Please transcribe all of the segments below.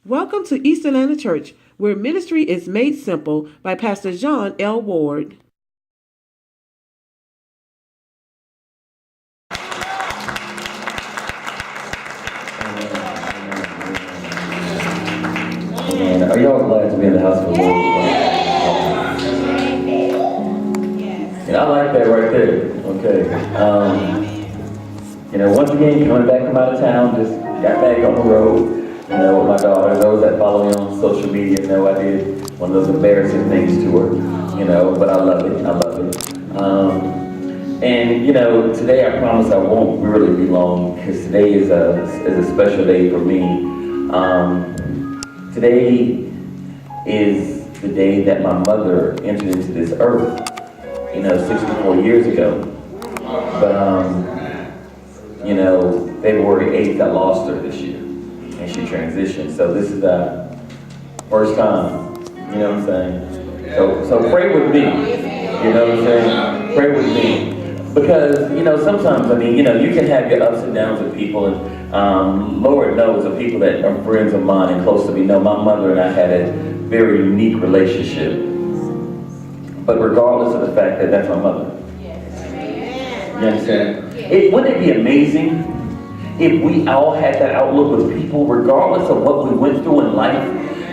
Welcome to East Atlanta Church, where ministry is made simple by Pastor Jéan L. Ward. And are y'all glad to be in the house of the Lord? And I like that right there. Okay. Once again, coming back from out of town, just got back on the road. With my daughter. Those that follow me on social media know I did one of those embarrassing things to her. But I love it. I love it. Today I promise I won't really be long because today is a special day for me. Today is the day that my mother entered into this earth, 64 years ago. But, February 8th, I lost her this year, and she transitioned. So this is the first time, you know what I'm saying? So pray with me, you know what I'm saying? Pray with me. Because, sometimes, you can have your ups and downs with people, and Lord knows the people that are friends of mine and close to me know my mother and I had a very unique relationship. But regardless of the fact that that's my mother. You understand? Wouldn't it be amazing if we all had that outlook with people, regardless of what we went through in life,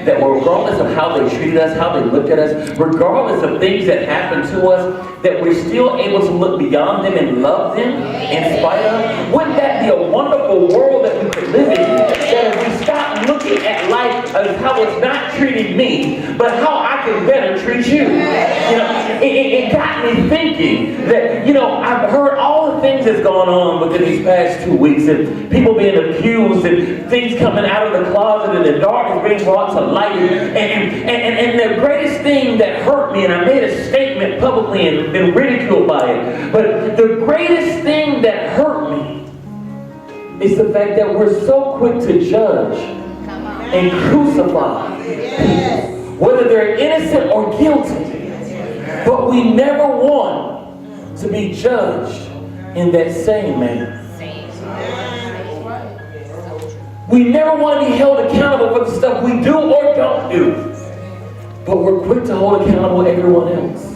that regardless of how they treated us, how they looked at us, regardless of things that happened to us, that we're still able to look beyond them and love them in spite of? Wouldn't that be a wonderful world that we could live in? That if we stop looking at life as how it's not treating me, but how I can better treat you. It got me thinking that, I've heard all the things that's gone on within these past 2 weeks, and people being accused and things coming out of the closet and the darkness being brought to light. And the greatest thing that hurt me, and I made a statement publicly and been ridiculed by it, but the greatest thing that hurt me is the fact that we're so quick to judge and crucify people, whether they're innocent or guilty. But we never want to be judged in that same manner. We never want to be held accountable for the stuff we do or don't do. But we're quick to hold accountable everyone else.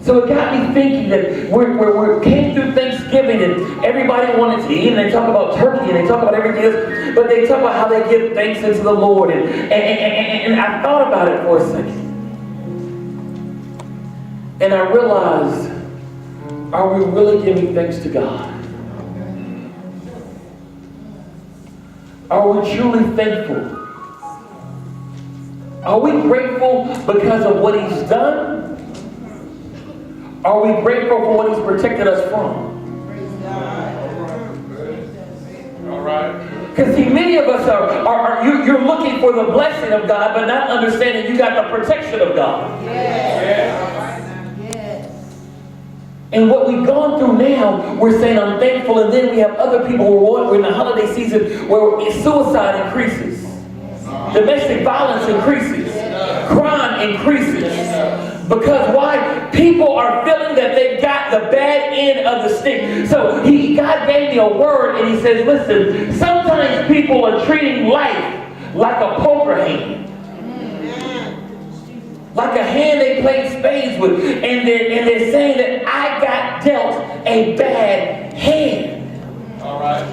So it got me thinking that we came through Thanksgiving and everybody wanted to eat, and they talk about turkey and they talk about everything else, but they talk about how they give thanks unto the Lord. And I thought about it for a second. And I realized, are we really giving thanks to God? Are we truly thankful? Are we grateful because of what He's done? Are we grateful for what He's protected us from? All right. Because see, many of us you're looking for the blessing of God, but not understanding you got the protection of God. Yes. And what we've gone through now, we're saying I'm thankful, and then we have other people who we're in the holiday season where suicide increases, domestic violence increases, crime increases. Because why? People are feeling that they got the bad end of the stick. So God gave me a word, and He says, listen, sometimes people are treating life like a poker hand. Like a hand they played spades with, and they're saying that I got dealt a bad hand. All right.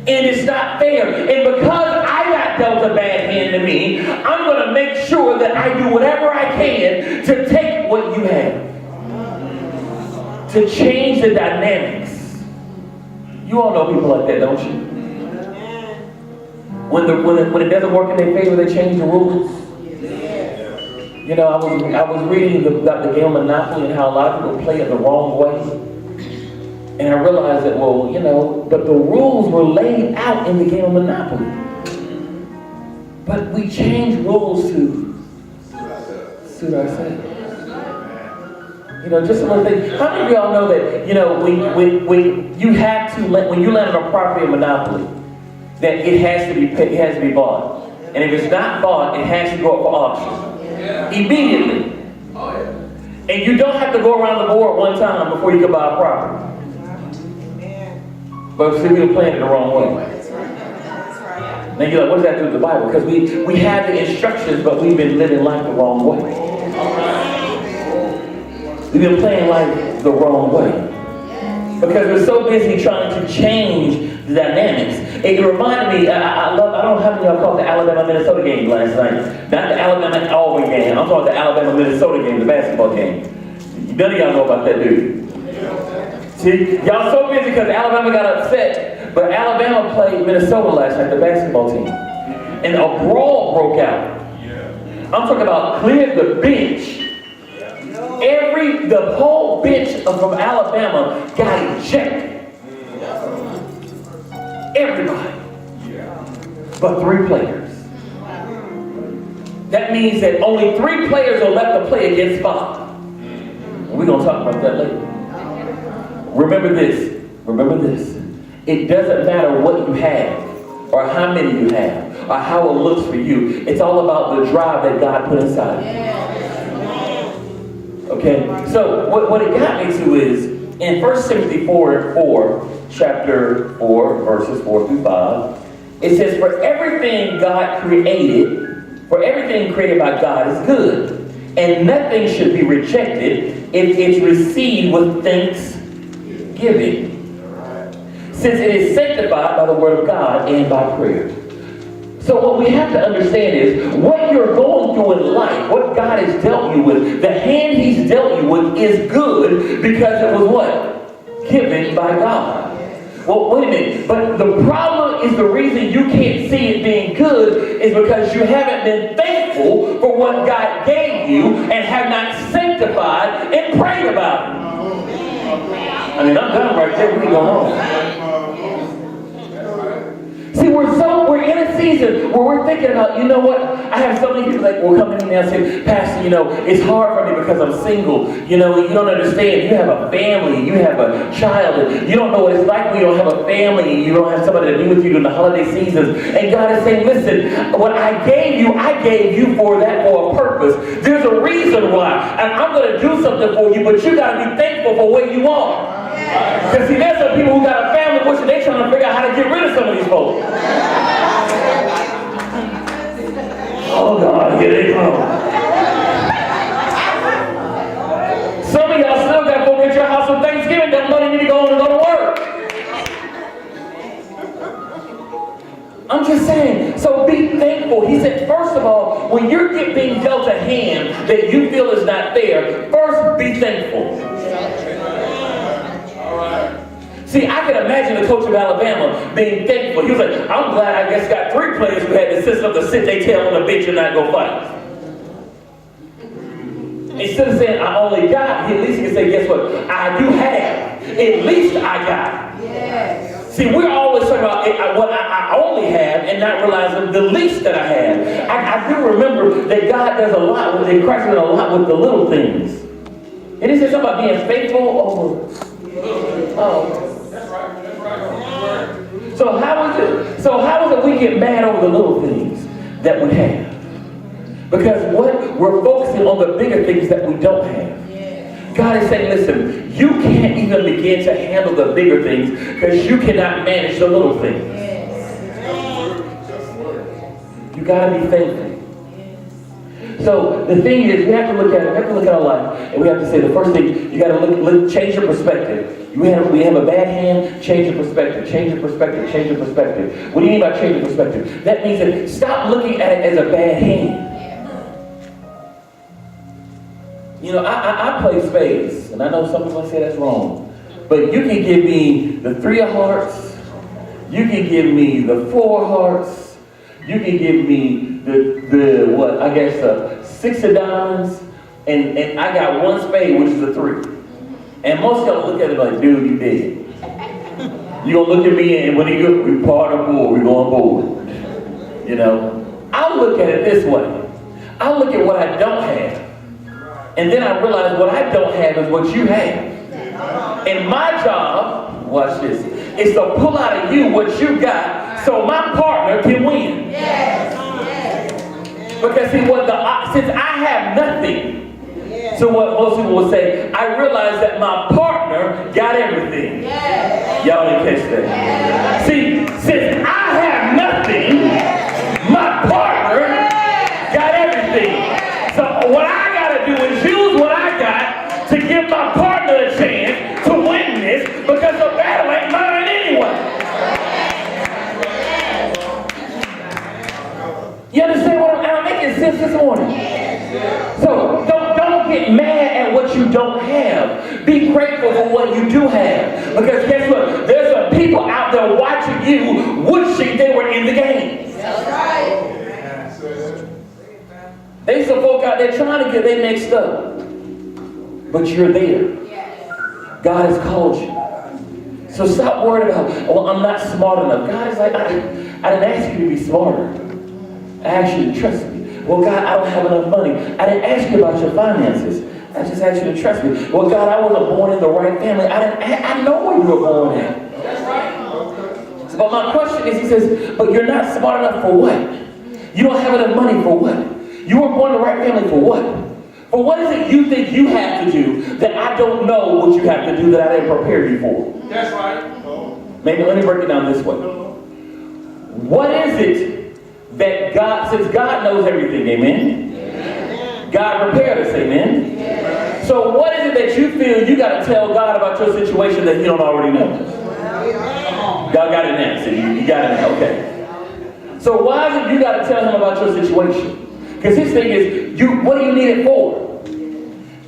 And it's not fair. And because I got dealt a bad hand to me, I'm going to make sure that I do whatever I can to take what you have. To change the dynamics. You all know people like that, don't you? When it doesn't work in their favor, they change the rules. I was reading about the game of Monopoly and how a lot of people play it the wrong way. And I realized that, but the rules were laid out in the game of Monopoly. But we change rules to suit ourselves. Just another thing. How many of y'all know that, when you land on a property in Monopoly, that it has to be bought. And if it's not bought, it has to go up for auction. Immediately. And you don't have to go around the board one time before you can buy a property. But see, we were playing it the wrong way. Now you're like, what does that do with the Bible? Because we have the instructions, but we've been living life the wrong way. We've been playing life the wrong way. Because we're so busy trying to change the dynamics. It reminded me, I don't know how many of y'all caught the Alabama-Minnesota game last night. Not the Alabama-Auburn game. I'm talking the Alabama-Minnesota game, the basketball game. None of y'all know about that, do you? See, y'all so busy because Alabama got upset, but Alabama played Minnesota last night, the basketball team. And a brawl broke out. I'm talking about cleared the bench. The whole bench from Alabama got ejected. Everybody. But 3 players. That means that only 3 players are left to play against 5. We're going to talk about that later. Remember this. Remember this. It doesn't matter what you have, or how many you have, or how it looks for you. It's all about the drive that God put inside of you. Okay? So what it got me to is, in 1 Timothy 4, chapter 4, verses 4 through 5, it says, for everything created by God is good, and nothing should be rejected if it's received with thanksgiving, since it is sanctified by the word of God and by prayer. So what we have to understand is, what you're going through in life, what God has dealt you with, the hand He's dealt you with is good because it was what? Given by God. Well, wait a minute. But the problem is, the reason you can't see it being good is because you haven't been thankful for what God gave you and have not sanctified and prayed about it. I mean, I'm done right there. We can go home. See, we're in a season where we're thinking about, you know what? I have so many people like will come to me now and say, Pastor, you know, it's hard for me because I'm single. You know, you don't understand. You have a family. You have a child. And you don't know what it's like when you don't have a family and you don't have somebody to be with you during the holiday seasons. And God is saying, listen, what I gave you for a purpose. There's a reason why. And I'm going to do something for you, but you got to be thankful for where you are. Because see, there's some people who got a family pushing, they're trying to figure out how to get rid of some of these folks. Oh God, here they come. Some of y'all still got folk at your house on Thanksgiving, don't know they need to go on and go to work. I'm just saying, so be thankful. He said, first of all, when you're being dealt a hand that you feel is not fair, first be thankful. See, I can imagine the coach of Alabama being thankful. He was like, I'm glad I just got 3 players who had the system to sit their tail on the bench and not go fight. Instead of saying, I only got, at least he can say, guess what? I do have. At least I got. Yes. See, we're always talking about what I only have and not realizing the least that I have. I do remember that God does a lot with it, Christ does a lot with the little things. And he said something about being faithful over. So how is it we get mad over the little things that we have? Because we're focusing on the bigger things that we don't have. God is saying, listen, you can't even begin to handle the bigger things because you cannot manage the little things. You got to be thankful. So the thing is, we have to look at our life, and we have to say the first thing, you got to change your perspective. We have a bad hand, change your perspective, change your perspective, change your perspective. What do you mean by change your perspective? That means that stop looking at it as a bad hand. You know, I play spades, and I know some people say that's wrong, but you can give me the 3 of hearts, you can give me the 4 of hearts, you can give me the 6 of diamonds, and I got 1 spade, which is a 3. And most of y'all look at it like, dude, you dead. You're going to look at me and when you go, we part of board, we go on board. You know? I look at it this way. I look at what I don't have. And then I realize what I don't have is what you have. And my job, watch this, is to pull out of you what you got so my partner can win. Because see, since I have nothing, so what most people will say, I realize that my partner got everything. Y'all didn't catch that. See, since I have nothing, sense this morning? So don't get mad at what you don't have. Be grateful for what you do have. Because guess what? There's some people out there watching you wishing they were in the game. That's right. There's some folk out there trying to get their next up. But you're there. God has called you. So stop worrying about, well, I'm not smart enough. God is like, I didn't ask you to be smarter. I asked you to trust me. Well, God, I don't have enough money. I didn't ask you about your finances. I just asked you to trust me. Well, God, I wasn't born in the right family. I know where you were born in. That's right. But my question is, he says, but you're not smart enough for what? You don't have enough money for what? You weren't born in the right family for what? For what is it you think you have to do that I don't know what you have to do that I didn't prepare you for? That's right. Maybe let me break it down this way. What is it that God, since God knows everything, amen? God prepared us, amen? So what is it that you feel you got to tell God about your situation that you don't already know? Y'all got it now. See, you got it now. Okay. So why is it you got to tell him about your situation? Because his thing is, what do you need it for?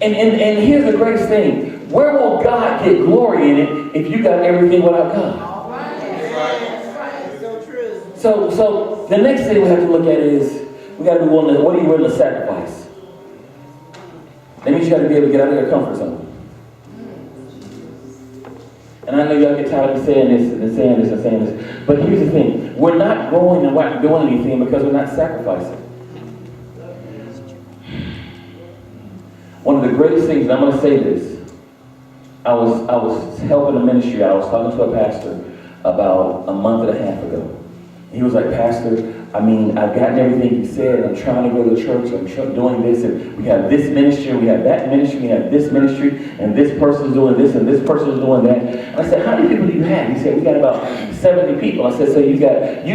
And here's the greatest thing. Where will God get glory in it if you got everything without God? That's so true. So the next thing we have to look at is, we got to be willing to, what are you willing to sacrifice? That means you got to be able to get out of your comfort zone. And I know y'all get tired of me saying this and saying this and saying this. But here's the thing. We're not growing and we're not doing anything because we're not sacrificing. One of the greatest things, and I'm going to say this, I was helping a ministry. I was talking to a pastor about a month and a half ago. He was like, Pastor, I've gotten everything you said. I'm trying to go to church. I'm doing this, and we have this ministry, we have that ministry, we have this ministry, and this person's doing this, and this person's doing that. And I said, how many people do you have? He said, we got about 70 people. I said, so you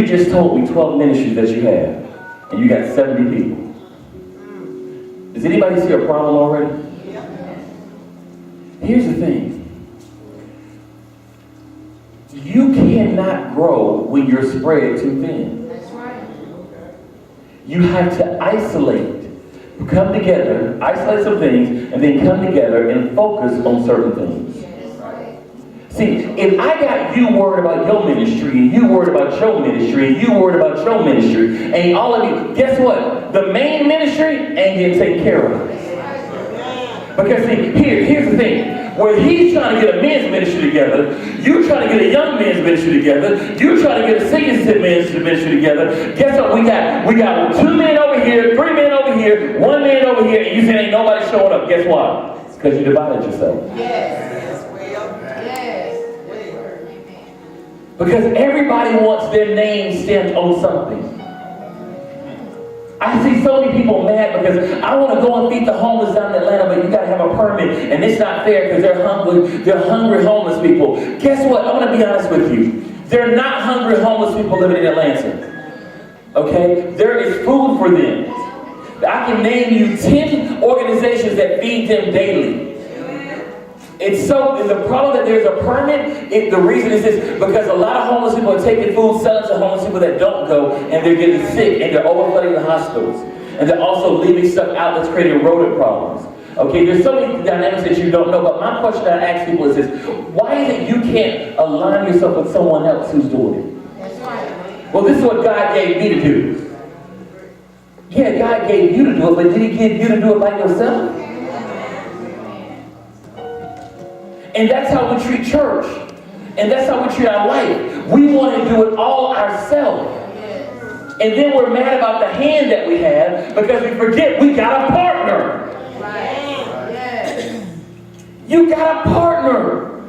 just told me 12 ministries that you have, and you got 70 people. Does anybody see a problem already? Here's the thing. You cannot grow when you're spread too thin. That's right. You have to isolate. Come together, isolate some things, and then come together and focus on certain things. See, if I got you worried about your ministry, and you worried about your ministry, and you worried about your ministry, and all of you, guess what? The main ministry ain't getting taken care of. Because see, here's the thing. Where he's trying to get a men's ministry together, you trying to get a young men's ministry together, you trying to get a singing ministry together, guess what we got? We got 2 men over here, 3 men over here, 1 man over here, and you say ain't nobody showing up. Guess what? It's because you divided yourself. Yes. Because everybody wants their name stamped on something. I see so many people mad because I want to go and feed the homeless down in Atlanta, but you got to have a permit, and it's not fair because they're hungry homeless people. Guess what? I'm going to be honest with you. They're not hungry homeless people living in Atlanta. Okay? There is food for them. I can name you 10 organizations that feed them daily. It's the problem that there's a permit. The reason is this, because a lot of homeless people are taking food, selling to homeless people that don't go, and they're getting sick, and they're overflooding the hospitals. And they're also leaving stuff out that's creating rodent problems. Okay, there's so many dynamics that you don't know, but my question I ask people is this: why is it you can't align yourself with someone else who's doing it? That's right. Well, this is what God gave me to do. Yeah, God gave you to do it, but did he give you to do it by yourself? And that's how we treat church. And that's how we treat our life. We want to do it all ourselves. And then we're mad about the hand that we have because we forget we got a partner. You got a partner.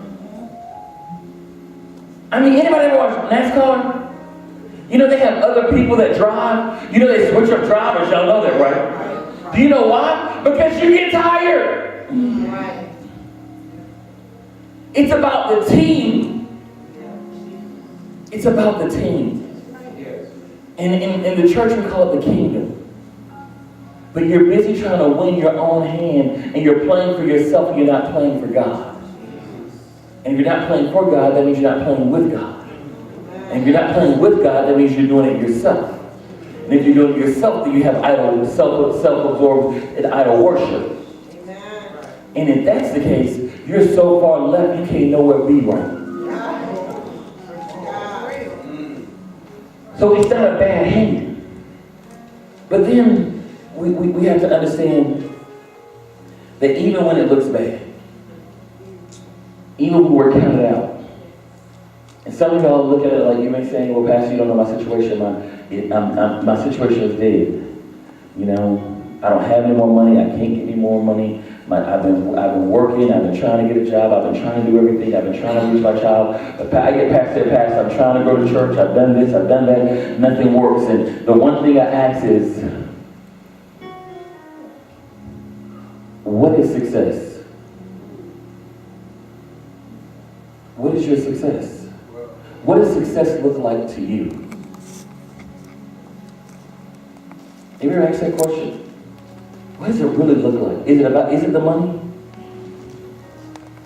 Anybody ever watch NASCAR? You know they have other people that drive. You know they switch up drivers. Y'all know that, right? Do you know why? Because you get tired. Right. It's about the team. It's about the team. And in the church we call it the kingdom. But you're busy trying to win your own hand, and you're playing for yourself, and you're not playing for God. And if you're not playing for God, that means you're not playing with God. And if you're not playing with God, that means you're doing it yourself. And if you're doing it yourself, then you have self-absorbed and idol worship. And if that's the case, you're so far left you can't nowhere be right. So it's not a bad hand. But then we have to understand that even when it looks bad, even when we're counted out, and some of y'all look at it like you may say, well, Pastor, you don't know my situation. My situation is dead. You know, I don't have any more money. I can't get any more money. I've been working. I've been trying to get a job. I've been trying to do everything. I've been trying to reach my child. But I get past that past. I'm trying to go to church. I've done this. I've done that. Nothing works. And the one thing I ask is, what is success? What is your success? What does success look like to you? Have you ever asked that question? What does it really look like? Is it the money?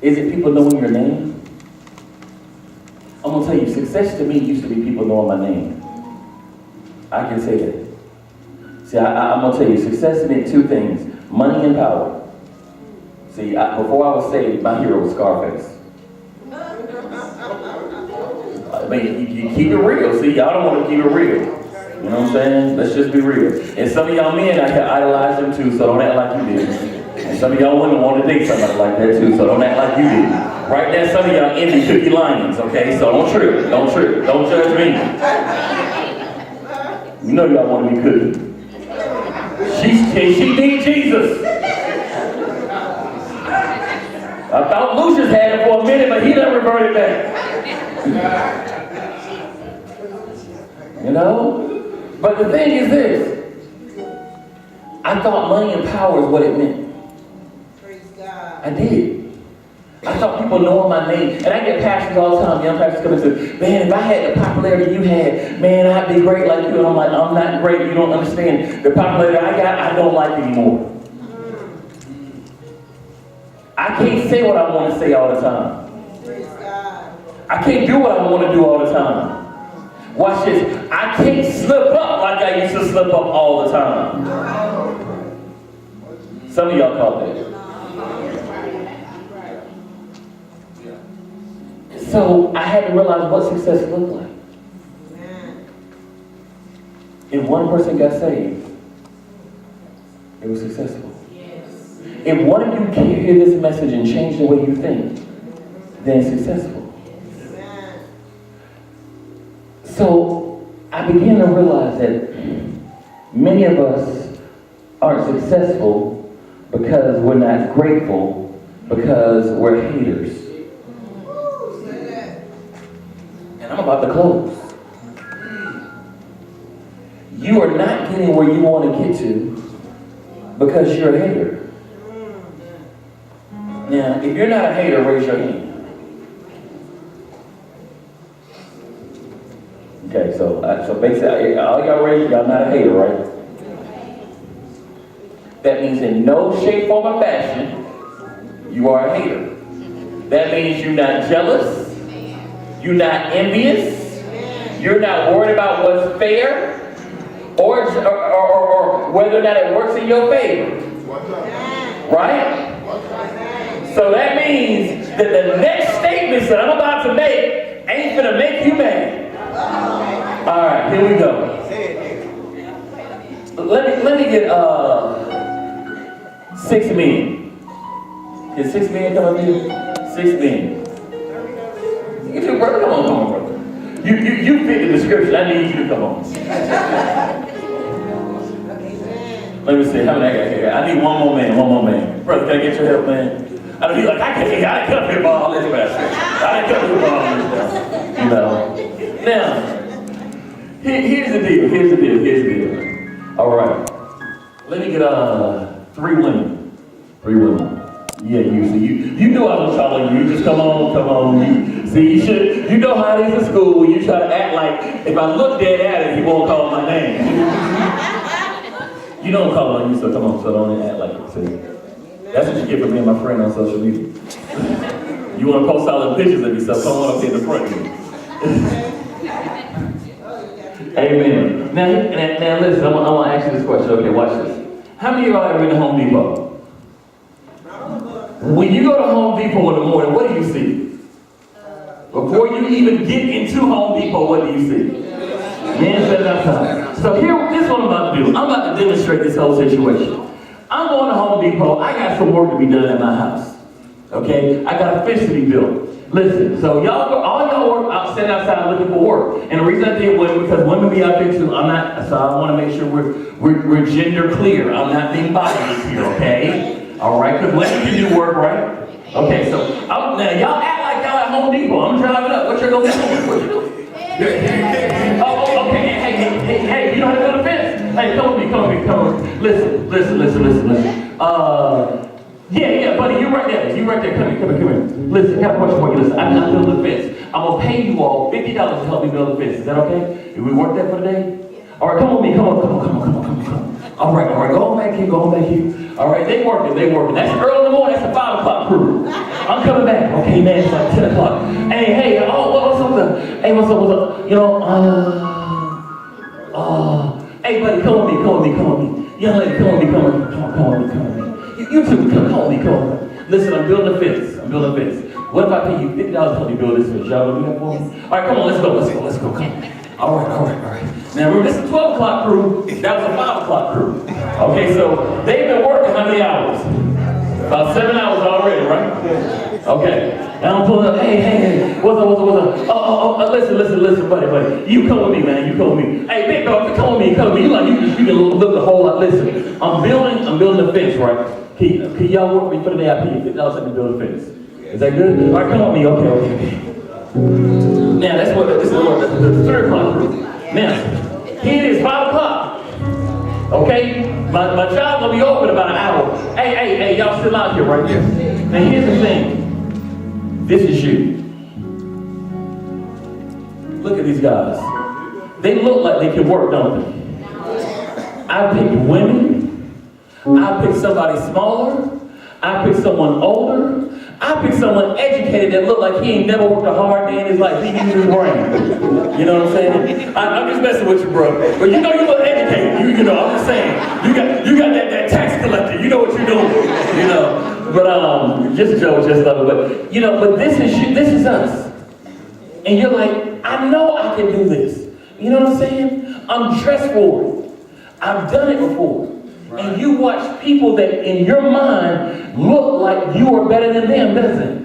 Is it people knowing your name? I'm going to tell you, success to me used to be people knowing my name. I can say that. See, I'm going to tell you, success meant two things, money and power. See, before I was saved, my hero was Scarface. I mean, you keep it real. See, y'all don't want to keep it real. You know what I'm saying? Let's just be real. And some of y'all men, I can idolize them too, so don't act like you did. And some of y'all women want to date somebody like that too, so don't act like you did. Right there, some of y'all envy Cookie Lions, okay? So don't trip. Don't trip. Don't judge me. You know y'all want to be Cookie. She need Jesus. I thought Lucius had it for a minute, but he done reverted back. You know? But the thing is this. I thought money and power is what it meant. Praise God. I did. I thought people knowing my name. And I get pastors all the time, young pastors come and say, man, if I had the popularity you had, man, I'd be great like you. And I'm like, I'm not great. You don't understand. The popularity I got, I don't like anymore. I can't say what I want to say all the time. Praise God. I can't do what I want to do all the time. Watch this. I can't slip up like I used to slip up all the time. Some of y'all caught that. So I had to realize what success looked like. If one person got saved, it was successful. If one of you can hear this message and change the way you think, then it's successful. So I began to realize that many of us aren't successful because we're not grateful, because we're haters. And I'm about to close. You are not getting where you want to get to because you're a hater. Now, if you're not a hater, raise your hand. Okay, so basically, all y'all raise, y'all not a hater, right? That means in no shape, form, or fashion, you are a hater. That means you're not jealous, you're not envious, you're not worried about what's fair, or whether or not it works in your favor. Right? So that means that the next statements that I'm about to make ain't gonna make you mad. All right, here we go. Let me get 6 men. Is 6 men coming here? 6 men. Get your brother, come on, brother. You fit the description. I need you to come on. Let me see. How many I got here? I need one more man. Brother, can I get your help, man? I mean, he's like, I didn't come here for all this mess. I didn't come here for all this stuff. You know. Now, here's the deal. All right. Let me get 3 women. 3 women. Yeah, you knew I was calling you. Just come on. You know how it is in school when you try to act like if I look dead at it, he won't call my name. You don't call on you, so come on, so don't act like it. See? That's what you get from being my friend on social media. You want to post all the pictures of yourself, come on up here in the front. Amen. Now listen, I want to ask you this question. Okay, watch this. How many of y'all ever been to Home Depot? When you go to Home Depot in the morning, what do you see? Before you even get into Home Depot, what do you see? Men sitting outside. So this is what I'm about to do. I'm about to demonstrate this whole situation. I'm going to Home Depot. I got some work to be done at my house. Okay? I got a fence to be built. Listen, so all y'all work out, sitting outside looking for work. And the reason I did was because women be out there too. So I want to make sure we're gender clear. I'm not being biased here, okay? All right, because women can do work, right? Okay, so now y'all act like y'all at Home Depot. I'm driving up. What you gonna do? What you doing? Oh, okay. Hey, you know how to build a fence? Hey, come with me. Listen. Yeah, buddy, you right there. Come here. Listen, I got a question for you. Listen, I'm not building a fence. I'm gonna pay you all $50 to help me build a fence. Is that okay? If we work that for the day? All right, come with me. Come on. All right, go on back here. All right, they working. That's early in the morning. That's a 5 o'clock crew. I'm coming back. Okay, man, it's like 10 o'clock. Hey, what's up? Hey, what's up? You know, hey, buddy, come with me. Young lady, come with me. You too, come with me. Listen, I'm building a fence. What if I pay you $50 to help you build this fence? Y'all gonna do that for me? All right, come on, let's go. Come on. All right. Now remember, this is a 12 o'clock crew. That was a 5 o'clock crew. Okay, so they've been working how many hours? About 7 hours already, right? Okay. Now I'm pulling up. Hey. What's up? Oh, listen, buddy. You come with me, man. Hey, big dog, come with me. You can look a whole lot. Listen, I'm building a fence, right? Can y'all work with me for the day? I pay you $50 to build a fence. Is that good? All right, come with me. Okay. Now this is the 3 o'clock crew. Now, here it is 5 o'clock. Okay? My job gonna be open about an hour. Hey, y'all still out here, right? Yeah. Now here's the thing. This is you. Look at these guys. They look like they can work, don't they? I picked women. I picked somebody smaller. I picked someone older. I picked someone educated that looked like he ain't never worked a hard day in his life. He used his brain. You know what I'm saying? I'm just messing with you, bro. But you know you look educated. You know, I'm just saying. You got that tax collector. You know what you're doing. You know. But just a joke, just love it. But but this is us. And you're like, I know I can do this. You know what I'm saying? I'm dressed for it. I've done it before. Right. And you watch people that in your mind look like you are better than them, doesn't it?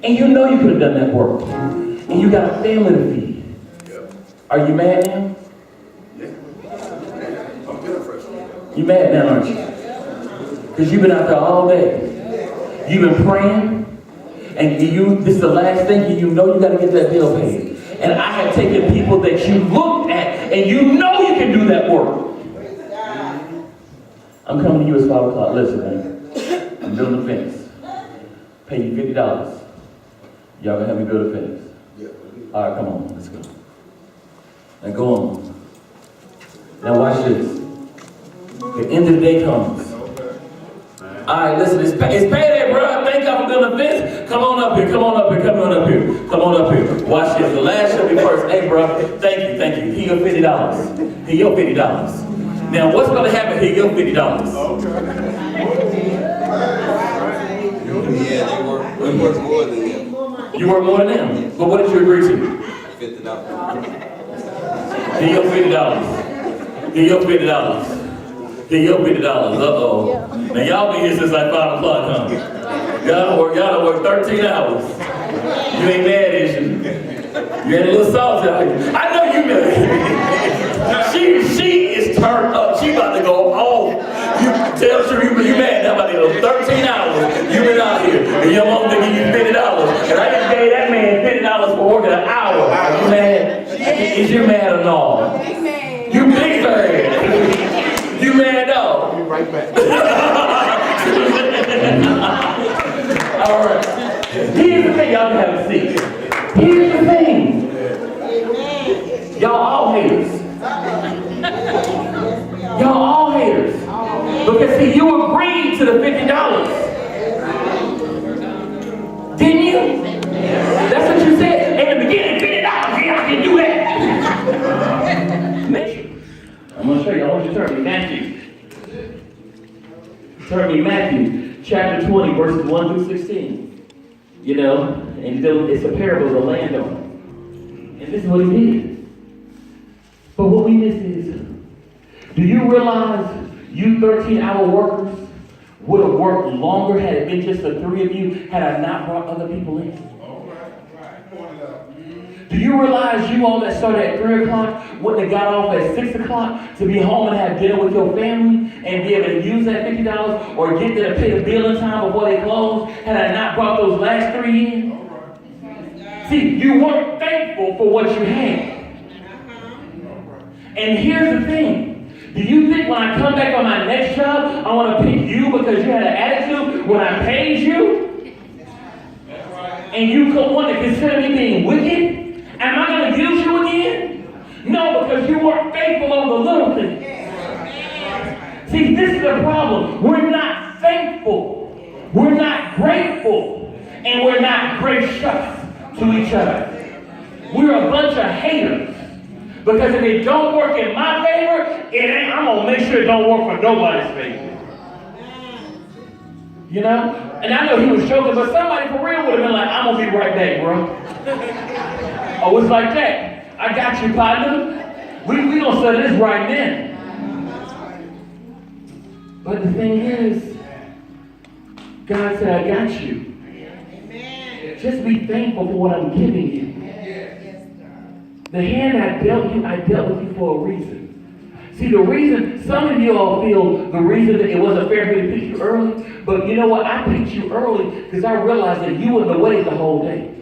And you know you could have done that work. And you got a family to feed. Yep. Are you mad now? Yeah. I'm feeling fresh. You mad now, aren't you? Because you've been out there all day. You've been praying. And this is the last thing, and you know you got to get that bill paid. And I have taken people that you looked at, and you know you can do that work. I'm coming to you at 5 o'clock. Listen, man. I'm building a fence. Pay you $50. Y'all gonna help me build a fence? Yeah. All right, come on. Let's go. Now go on. Now watch this. The end of the day comes. All right, listen. It's payday, bro. Thank y'all for building a fence. Come on up here. Watch this. The last shall be first. Hey, bro. Thank you. Here your $50. Here your $50. Now, what's going to happen here? Give $50. Yeah, we work more than them. You work more than them? But what did you agree to? $50. Give your $50. Give your $50. Uh-oh. Now, y'all been here since like 5 o'clock, huh? Y'all done work 13 hours. You ain't mad, is you? You had a little salty out here. I know you mad. She is turned up. She about to go off. You tell her you mad now about those 13 hours. You been out here. And your mom gonna give you $50. And I just gave that man $50 for working an hour. Are you mad? Is you mad or no? You big mad. You mad dog. You right back. All right. Here's the thing, y'all have a seat. Here's the thing. Y'all all haters. Y'all all haters. Because see, you agreed to the $50. Didn't you? That's what you said. In the beginning, $50, yeah, I can do that. you turn me? Matthew. Turn me, Matthew, chapter 20, verses 1 through 16. You know, and it's a parable of the landowner. And this is what he did. But what we miss is, do you realize you 13-hour workers would have worked longer had it been just the three of you, had I not brought other people in? Do you realize you all that started at 3 o'clock wouldn't have got off at 6 o'clock to be home and have dinner with your family and be able to use that $50 or get there to pay the bill in time before they close had I not brought those last 3 in? See, you weren't thankful for what you had. And here's the thing. Do you think when I come back on my next job, I want to pick you because you had an attitude when I paid you? And you want to consider me being wicked? Am I going to use you again? No, because you weren't faithful on the little things. See, this is the problem. We're not thankful. We're not grateful. And we're not gracious to each other. We're a bunch of haters. Because if it don't work in my favor, I'm going to make sure it don't work for nobody's favor. You know? And I know he was joking, but somebody for real would have been like, I'm going to be right back, bro. Oh, it's like that. I got you, partner. We gonna settle this right then. But the thing is, God said, I got you. Amen. Just be thankful for what I'm giving you. The hand I dealt with you for a reason. See, the reason, some of you all feel the reason that it wasn't fair for me to pick you early, but you know what? I picked you early because I realized that you were in the way the whole day.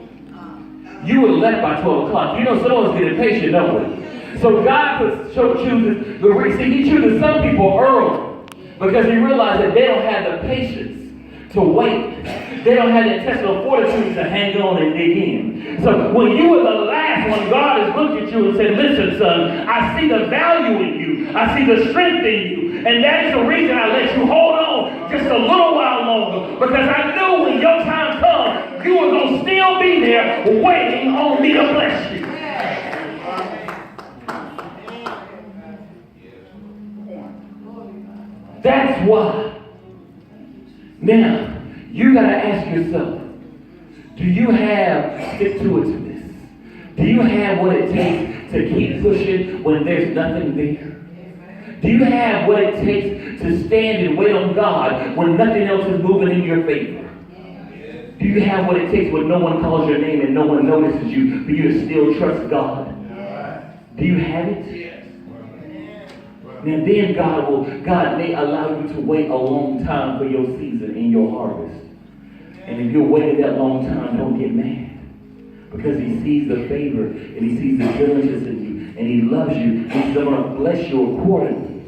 You were left by 12 o'clock. You know, some of us get impatient, don't we? So God chooses the reason. He chooses some people early because he realized that they don't have the patience to wait. They don't have the intestinal fortitude to hang on and dig in. So when you were the last one, God has looked at you and said, listen, son, I see the value in you. I see the strength in you. And that is the reason I let you hold on just a little while longer. Because I knew when your time comes, you were going to still be there waiting on me to bless you. That's why. Now, you got to ask yourself, do you have stick-to-itiveness? Do you have what it takes to keep pushing when there's nothing there? Do you have what it takes to stand and wait on God when nothing else is moving in your favor? Do you have what it takes when no one calls your name and no one notices you, but you still trust God? Do you have it? Now then God may allow you to wait a long time for your season and your harvest. And if you're waiting that long time, don't get mad. Because he sees the favor and he sees the diligence in you and he loves you and he's going to bless you accordingly.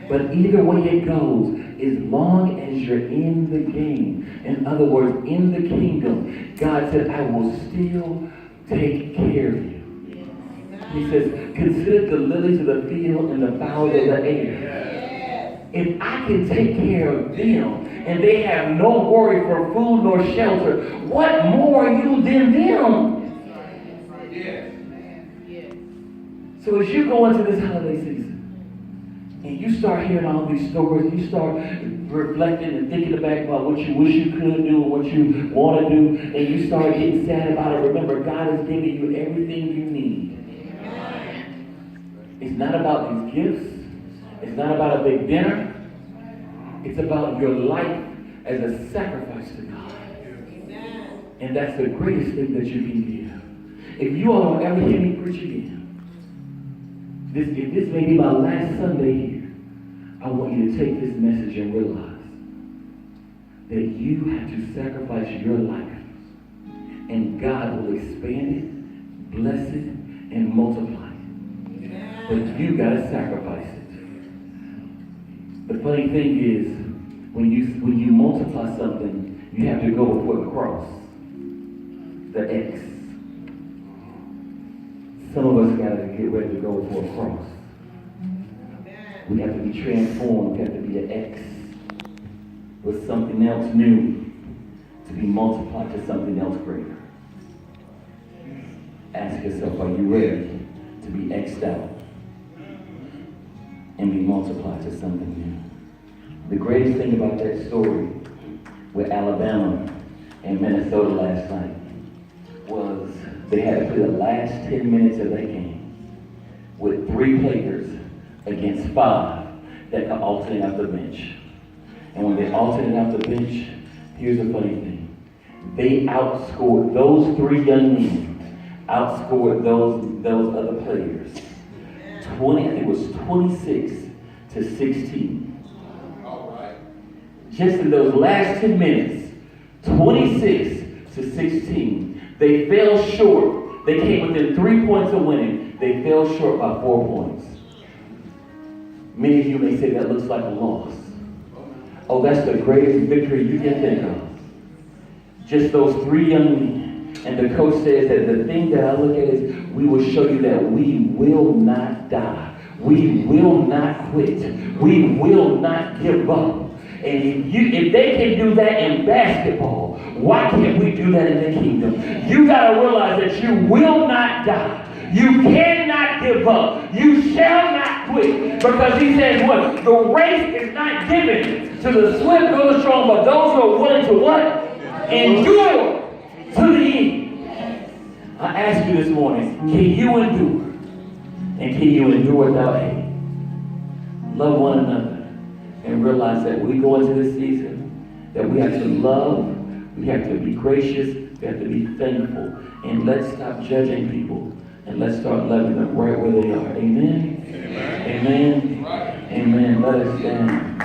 But either way it goes, as long as you're in the game, in other words, in the kingdom, God said, I will still take care of you. He says, consider the lilies of the field and the fowls of the air. If I can take care of them and they have no worry for food nor shelter, what more are you than them? So as you go into this holiday season, and you start hearing all these stories, you start reflecting and thinking about what you wish you could do and what you want to do, and you start getting sad about it, remember, God has given you everything you need. It's not about these gifts. It's not about a big dinner. It's about your life as a sacrifice to God. And that's the greatest thing that you can give. If you all don't ever hear me preach again, if this may be my last Sunday here, I want you to take this message and realize that you have to sacrifice your life and God will expand it, bless it, and multiply it. But you got to sacrifice it. The funny thing is, when you multiply something, you have to go before the cross, the X. Some of us got to get ready to go before a cross. We have to be transformed. We have to be an X with something else new to be multiplied to something else greater. Ask yourself, are you ready to be X'd out? and be multiplied to something new. The greatest thing about that story with Alabama and Minnesota last night was they had to play the last 10 minutes of that game with 3 players against 5 that could alternate off the bench. And when they alternated off the bench, here's the funny thing. They outscored those 3 young men, outscored those other players. I think it was 26 to 16. All right. Just in those last 10 minutes, 26 to 16, they fell short. They came within 3 points of winning. They fell short by 4 points. Many of you may say that looks like a loss. Oh, that's the greatest victory you can think of. Just those 3 young men. And the coach says that the thing that I look at is we will show you that we will not die. We will not quit. We will not give up. And if they can do that in basketball, why can't we do that in the kingdom? You got to realize that you will not die. You cannot give up. You shall not quit. Because he says what? The race is not given to the swift or the strong, but those who are willing to what? Endure to the end. I ask you this morning, can you endure? And can you endure without hate? Love one another. And realize that we go into this season, that we have to love, we have to be gracious, we have to be thankful. And let's stop judging people. And let's start loving them right where they are. Amen? Amen. Amen. Amen. Let us stand.